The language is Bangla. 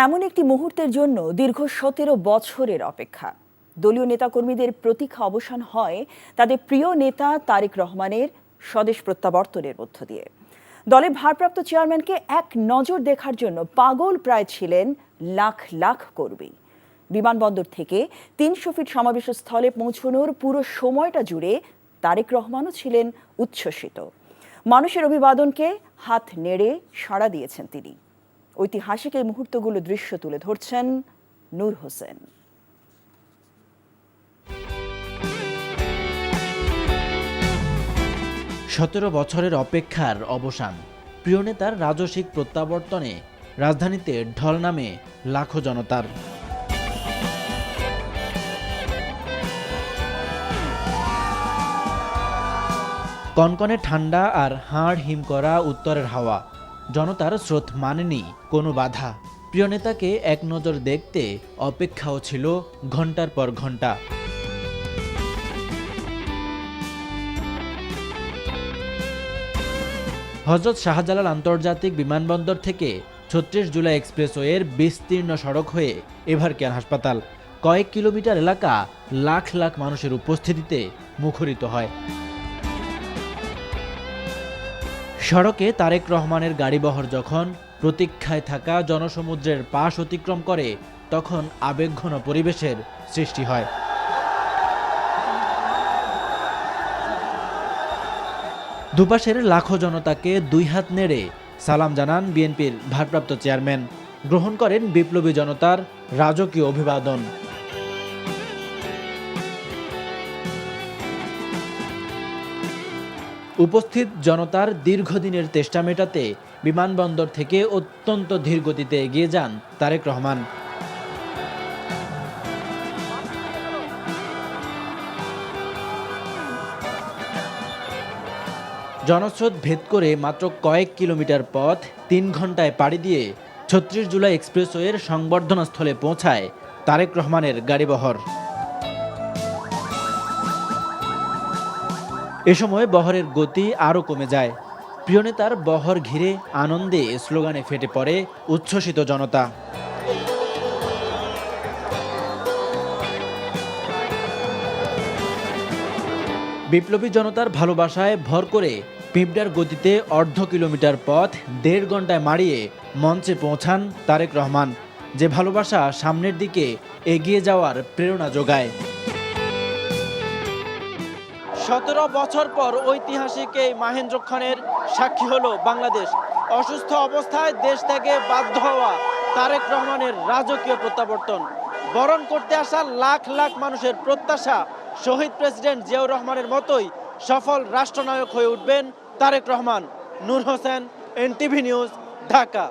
এমন একটি মুহূর্তের জন্য দীর্ঘ ১৭ বছরের অপেক্ষা। দলীয় নেতাকর্মীদের প্রতীক্ষা অবসান হয় তাদের প্রিয় নেতা তারেক রহমানের স্বদেশ প্রত্যাবর্তনের মধ্য দিয়ে। দলের ভারপ্রাপ্ত চেয়ারম্যানকে এক নজর দেখার জন্য পাগল প্রায় ছিলেন লাখ লাখ কর্মী। বিমানবন্দর থেকে ৩০০ ফিট সমাবেশ স্থলে পৌঁছানোর পুরো সময়টা জুড়ে তারেক রহমানও ছিলেন উচ্ছ্বসিত। মানুষের অভিবাদনকে হাত নেড়ে সাড়া দিয়েছেন তিনি। ঐতিহাসিক এই মুহূর্তগুলো দৃশ্য তুলে ধরছেন নূর হোসেন। ১৭ বছরের অপেক্ষার অবসান। প্রিয় নেতার রাজসিক প্রত্যাবর্তনে রাজধানীতে ঢল নামে লাখো জনতার। কনকনে ঠান্ডা আর হাড় হিম করা উত্তরের হাওয়া, জনতার স্রোত মানেনি কোনো বাধা। প্রিয় নেতাকে এক নজর দেখতে অপেক্ষাও ছিল ঘন্টার পর ঘন্টা। হযরত শাহজালাল আন্তর্জাতিক বিমানবন্দর থেকে ৩৬ জুলাই এক্সপ্রেসওয়ের বিস্তীর্ণ সড়ক হয়ে এভারকেয়ার হাসপাতাল, কয়েক কিলোমিটার এলাকা লাখ লাখ মানুষের উপস্থিতিতে মুখরিত হয়। সড়কে তারেক রহমানের গাড়িবহর যখন প্রতীক্ষায় থাকা জনসমুদ্রের পাশ অতিক্রম করে, তখন আবেগঘন পরিবেশের সৃষ্টি হয়। দুপাশের লাখো জনতাকে দুই হাত নেড়ে সালাম জানান বিএনপির ভারপ্রাপ্ত চেয়ারম্যান। গ্রহণ করেন বিপ্লবী জনতার রাজকীয় অভিবাদন। উপস্থিত জনতার দীর্ঘদিনের তেষ্টা মেটাতে বিমানবন্দর থেকে অত্যন্ত ধীর গতিতে এগিয়ে যান তারেক রহমান। জনস্রোত ভেদ করে মাত্র কয়েক কিলোমিটার পথ ৩ ঘন্টায় পাড়ি দিয়ে ৩৬ জুলাই এক্সপ্রেসওয়ের সংবর্ধনা স্থলে পৌঁছায় তারেক রহমানের গাড়িবহর। এ সময় বহরের গতি আরও কমে যায়। প্রিয় নেতার বহর ঘিরে আনন্দে স্লোগানে ফেটে পড়ে উচ্ছ্বসিত জনতা। বিপ্লবী জনতার ভালোবাসায় ভর করে পিঁপড়ার গতিতে অর্ধ কিলোমিটার পথ ১.৫ ঘন্টায় মাড়িয়ে মঞ্চে পৌঁছান তারেক রহমান, যে ভালোবাসা সামনের দিকে এগিয়ে যাওয়ার প্রেরণা যোগায়। ১৭ বছর পর ঐতিহাসিক এই মাহেন্দ্রক্ষণের সাক্ষী হলো বাংলাদেশ। অসুস্থ অবস্থায় দেশ থেকে বাধ্য হওয়া তারেক রহমানের রাজকীয় প্রত্যাবর্তন, বরণ করতে আসা লাখ লাখ মানুষের প্রত্যাশা শহীদ প্রেসিডেন্ট জিয়াউর রহমানের মতোই সফল রাষ্ট্রনায়ক হয়ে উঠবেন তারেক রহমান। নূর হোসেন, এনটিভি নিউজ, ঢাকা।